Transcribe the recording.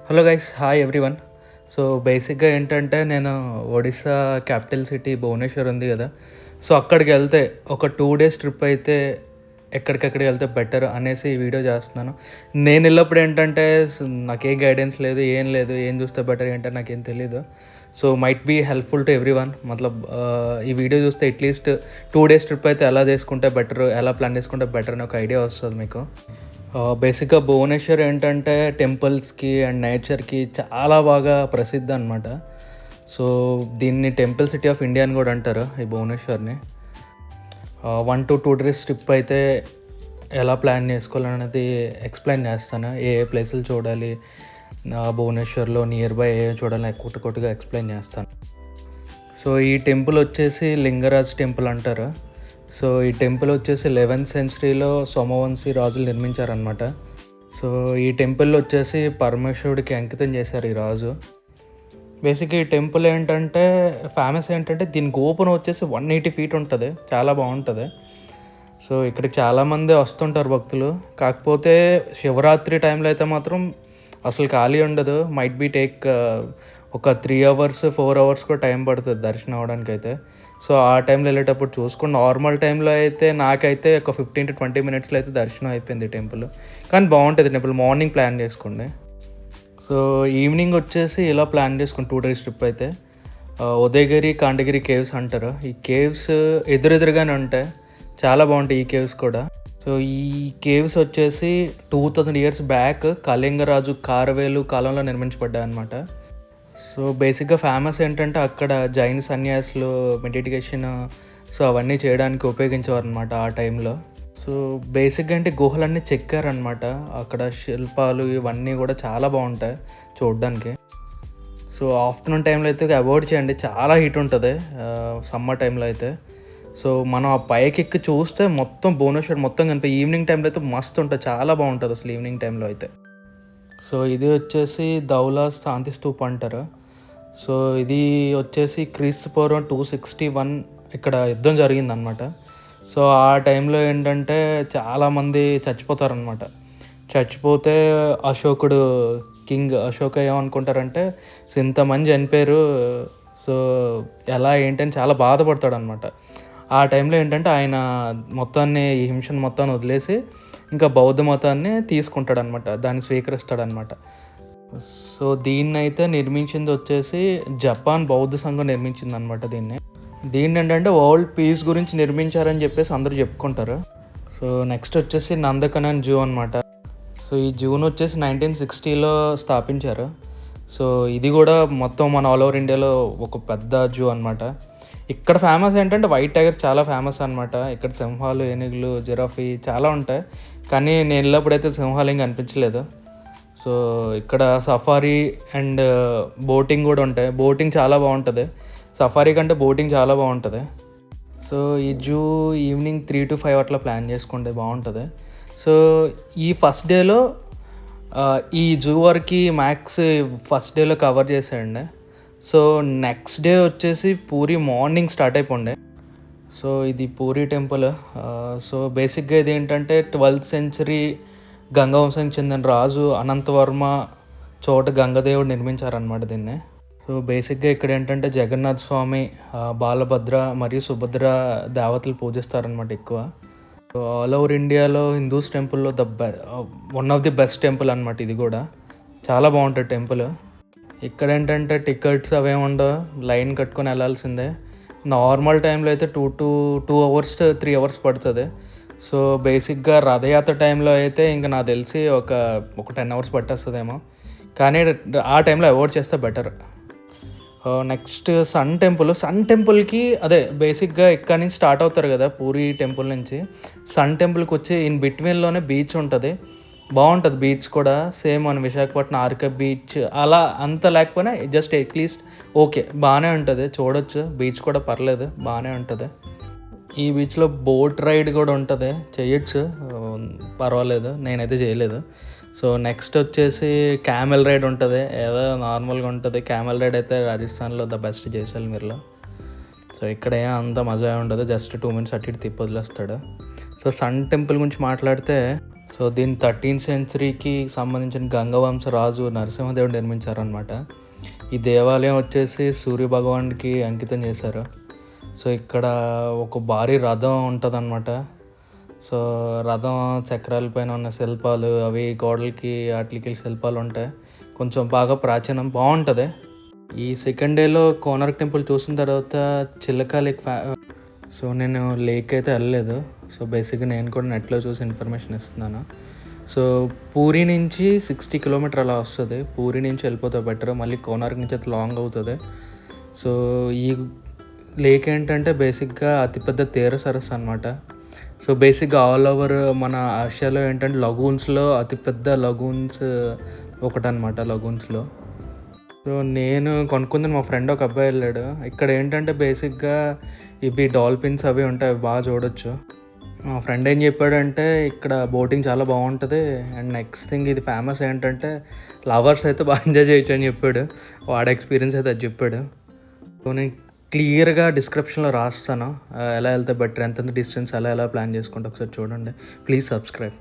Hello guys, hi everyone. So బేసిక్గా ఏంటంటే నేను ఒడిస్సా క్యాపిటల్ సిటీ భువనేశ్వర్ ఉంది కదా, సో అక్కడికి వెళ్తే ఒక 2 days ట్రిప్ అయితే ఎక్కడికెక్కడికి వెళ్తే బెటర్ అనేసి ఈ వీడియో చేస్తున్నాను. నేను వెళ్ళినప్పుడు ఏంటంటే నాకేం గైడెన్స్ లేదు, ఏం చూస్తే బెటర్ ఏంటంటే నాకేం తెలీదు. So might be helpful to everyone. మతలబ్ ఈ వీడియో చూస్తే అట్లీస్ట్ 2 days ట్రిప్ అయితే ఎలా చేసుకుంటే బెటర్, ఎలా ప్లాన్ చేసుకుంటే బెటర్ అని ఒక ఐడియా వస్తుంది మీకు. బేసిక్గా భువనేశ్వర్ ఏంటంటే టెంపుల్స్కి అండ్ నేచర్కి చాలా బాగా ప్రసిద్ధి అనమాట. సో దీన్ని టెంపుల్ సిటీ ఆఫ్ ఇండియా అని కూడా అంటారు ఈ భువనేశ్వర్ని. 1 to 2 days ట్రిప్ అయితే ఎలా ప్లాన్ చేసుకోవాలనేది ఎక్స్ప్లెయిన్ చేస్తాను. ఏ ప్లేసులు చూడాలి, భువనేశ్వర్లో నియర్ బై ఏ చూడాలి కొట్టుగా ఎక్స్ప్లెయిన్ చేస్తాను. సో ఈ టెంపుల్ వచ్చేసి లింగరాజ్ టెంపుల్ అంటారు. సో ఈ టెంపుల్ వచ్చేసి 11th centuryలో సోమవంశీ రాజులు నిర్మించారనమాట. సో ఈ టెంపుల్ వచ్చేసి పరమేశ్వరుడికి అంకితం చేశారు ఈ రాజు. బేసిక్గా ఈ టెంపుల్ ఏంటంటే ఫేమస్ ఏంటంటే దీని గోపురం వచ్చేసి 180 feet ఉంటుంది, చాలా బాగుంటుంది. సో ఇక్కడికి చాలామంది వస్తుంటారు భక్తులు. కాకపోతే శివరాత్రి టైంలో అయితే మాత్రం అసలు ఖాళీ ఉండదు. మైట్ బీ టేక్ ఒక 3 hours 4 hours కూడా టైం పడుతుంది దర్శనం అవ్వడానికి అయితే. సో ఆ టైంలో వెళ్ళేటప్పుడు చూసుకుని, నార్మల్ టైంలో అయితే నాకైతే ఒక 15 to 20 minutesలో అయితే దర్శనం అయిపోయింది టెంపుల్. కానీ బాగుంటుంది టెంపుల్. మార్నింగ్ ప్లాన్ చేసుకోండి. సో ఈవినింగ్ వచ్చేసి ఇలా ప్లాన్ చేసుకుని 2 days ట్రిప్ అయితే ఉదయగిరి కాండగిరి కేవ్స్ అంటారు. ఈ కేవ్స్ ఎదురెదురుగానే ఉంటాయి, చాలా బాగుంటాయి ఈ కేవ్స్ కూడా. సో ఈ కేవ్స్ వచ్చేసి 2000 years బ్యాక్ కళింగరాజు కారవేలు కాలంలో నిర్మించబడ్డాయి అన్నమాట. సో బేసిక్గా ఫేమస్ ఏంటంటే అక్కడ జైన్ సన్యాసులు మెడిటేషన్ సో అవన్నీ చేయడానికి ఉపయోగించేవారు అనమాట ఆ టైంలో. సో బేసిక్గా అంటే గుహలన్నీ చెక్కారనమాట. అక్కడ శిల్పాలు ఇవన్నీ కూడా చాలా బాగుంటాయి చూడడానికి. సో ఆఫ్టర్నూన్ టైంలో అయితే అవాయిడ్ చేయండి, చాలా హీట్ ఉంటుంది సమ్మర్ టైంలో అయితే. సో మనం ఆ పైకి ఎక్కి చూస్తే మొత్తం భువనేశ్వర్ మొత్తం కనిపి. ఈవినింగ్ టైంలో అయితే మస్తు ఉంటుంది, చాలా బాగుంటుంది అసలు ఈవినింగ్ టైంలో అయితే. సో ఇది వచ్చేసి ధౌలా శాంతి స్తూప్ అంటారు. సో ఇది వచ్చేసి క్రీస్తుపూర్వం 261 ఇక్కడ యుద్ధం జరిగిందనమాట. సో ఆ టైంలో ఏంటంటే చాలామంది చచ్చిపోతారనమాట. చచ్చిపోతే అశోకుడు, కింగ్ అశోక ఏమనుకుంటారంటే సో ఇంతమంది చనిపోయారు, సో ఎలా ఏంటని చాలా బాధపడతాడనమాట. ఆ టైంలో ఏంటంటే ఆయన మొత్తాన్ని, ఈ హింసను మొత్తాన్ని వదిలేసి ఇంకా బౌద్ధ మతాన్ని తీసుకుంటాడనమాట, దాన్ని స్వీకరిస్తాడనమాట. సో దీన్ని అయితే నిర్మించింది వచ్చేసి జపాన్ బౌద్ధ సంఘం నిర్మించింది అనమాట దీన్ని ఏంటంటే వరల్డ్ పీస్ గురించి నిర్మించారని చెప్పేసి అందరూ చెప్పుకుంటారు. సో నెక్స్ట్ వచ్చేసి నందకనన్ జూ అనమాట. సో ఈ జూన్ వచ్చేసి 1960లో స్థాపించారు. సో ఇది కూడా మొత్తం మన ఆల్ ఓవర్ ఇండియాలో ఒక పెద్ద జూ అనమాట. ఇక్కడ ఫేమస్ ఏంటంటే వైట్ టైగర్స్ చాలా ఫేమస్ అనమాట. ఇక్కడ సింహాలు, ఏనుగులు, జిరాఫీ చాలా ఉంటాయి. కానీ నేను వెళ్ళినప్పుడైతే సింహాలు ఏం కనిపించలేదు. సో ఇక్కడ సఫారీ అండ్ బోటింగ్ కూడా ఉంటాయి. బోటింగ్ చాలా బాగుంటుంది, సఫారీ కంటే బోటింగ్ చాలా బాగుంటుంది. సో ఈ జూ ఈవినింగ్ 3 to 5 అట్లా ప్లాన్ చేసుకుంటే బాగుంటుంది. సో ఈ ఫస్ట్ డేలో ఈ జూ వరకు మ్యాక్స్ ఫస్ట్ డేలో కవర్ చేసేయండి. సో నెక్స్ట్ డే వచ్చేసి పూరి మార్నింగ్ స్టార్ట్ అయిపోండి. సో ఇది పూరి టెంపుల్. సో బేసిక్గా ఇది ఏంటంటే 12th century గంగవంశానికి చెందిన రాజు అనంతవర్మ చోట గంగదేవుడు నిర్మించారనమాట దీన్ని. సో బేసిక్గా ఇక్కడ ఏంటంటే జగన్నాథ్ స్వామి, బాలభద్ర మరియు సుభద్ర దేవతలు పూజిస్తారనమాట ఎక్కువ. సో ఆల్ ఓవర్ ఇండియాలో హిందూస్ టెంపుల్లో one of the best temple అనమాట ఇది కూడా. చాలా బాగుంటుంది టెంపుల్. ఇక్కడ ఏంటంటే టికెట్స్ అవేమి ఉండవు, లైన్ కట్టుకొని వెళ్ళాల్సిందే. నార్మల్ టైంలో అయితే 2 hours 3 hours పడుతుంది. సో బేసిక్గా రథయాత్ర టైంలో అయితే ఇంకా నాకు తెలిసి ఒక 10 hours పట్టేస్తుందేమో. కానీ ఆ టైంలో అవాయిడ్ చేస్తే బెటర్. నెక్స్ట్ సన్ టెంపుల్కి అదే బేసిక్గా ఇక్కడ నుంచి స్టార్ట్ అవుతారు కదా పూరి టెంపుల్ నుంచి. సన్ టెంపుల్కి వచ్చి ఇన్ బిట్వీన్లోనే బీచ్ ఉంటుంది, బాగుంటుంది బీచ్ కూడా. సేమ్ మన విశాఖపట్నం ఆర్క బీచ్ అలా అంత లేకపోయినా జస్ట్ అట్లీస్ట్ ఓకే బాగానే ఉంటుంది, చూడొచ్చు. బీచ్ కూడా పర్లేదు, బాగానే ఉంటుంది. ఈ బీచ్లో బోట్ రైడ్ కూడా ఉంటుంది, చేయొచ్చు, పర్వాలేదు. నేనైతే చేయలేదు. సో నెక్స్ట్ వచ్చేసి క్యామెల్ రైడ్ ఉంటుంది, ఏదో నార్మల్గా ఉంటుంది. క్యామెల్ రైడ్ అయితే రాజస్థాన్లో ద బెస్ట్ జైసల్మేర్లో. సో ఇక్కడ ఏం అంత మజా ఉండదు, జస్ట్ 2 minutes అటు ఇటు తిప్పి వదిలేస్తాడు. సో సన్ టెంపుల్ గురించి మాట్లాడితే సో దీన్ని 13th సెంచరీకి సంబంధించిన గంగవంశ రాజు నరసింహదేవుడు నిర్మించారనమాట. ఈ దేవాలయం వచ్చేసి సూర్య భగవానుడికి అంకితం చేశారు. సో ఇక్కడ ఒక భారీ రథం ఉంటుందన్నమాట. సో రథం చక్రాల పైన ఉన్న శిల్పాలు అవి గోడలకి వాటికి శిల్పాలు ఉంటాయి. కొంచెం బాగా ప్రాచీనం బాగుంటుంది. ఈ సెకండ్ డేలో కోనార్క్ టెంపుల్ చూసిన తర్వాత చిల్లకా లేక్ సో నేను లేక్ అయితే వెళ్ళలేదు. సో బేసిక్గా నేను కూడా నెట్లో చూసి ఇన్ఫర్మేషన్ ఇస్తున్నాను. సో పూరి నుంచి 60 కిలోమీటర్ అలా వస్తుంది. పూరి నుంచి వెళ్ళిపోతే బెటర్, మళ్ళీ కోనార్క్ నుంచి అయితే లాంగ్ అవుతుంది. సో ఈ లేక్ ఏంటంటే బేసిక్గా అతిపెద్ద తీర సరస్సు అనమాట. సో బేసిక్గా ఆల్ ఓవర్ మన ఆసియాలో ఏంటంటే లగూన్స్లో అతిపెద్ద లగూన్స్ ఒకటనమాట లగూన్స్లో. సో నేను కొనుక్కుంది, మా ఫ్రెండ్ ఒక అబ్బాయి వెళ్ళాడు. ఇక్కడ ఏంటంటే బేసిక్గా ఇవి డాల్ఫిన్స్ అవి ఉంటాయి, అవి బాగా చూడొచ్చు. మా ఫ్రెండ్ ఏం చెప్పాడంటే ఇక్కడ బోటింగ్ చాలా బాగుంటుంది అండ్ నెక్స్ట్ థింగ్ ఇది ఫేమస్ ఏంటంటే లవర్స్ అయితే బాగా ఎంజాయ్ చేయొచ్చు అని చెప్పాడు. వాడి ఎక్స్పీరియన్స్ అయితే అది చెప్పాడు. సో నేను క్లియర్గా డిస్క్రిప్షన్లో రాస్తాను ఎలా వెళ్తే బెటర్, ఎంత డిస్టెన్స్ ఎలా ప్లాన్ చేసుకుంటే ఒకసారి చూడండి. Please subscribe.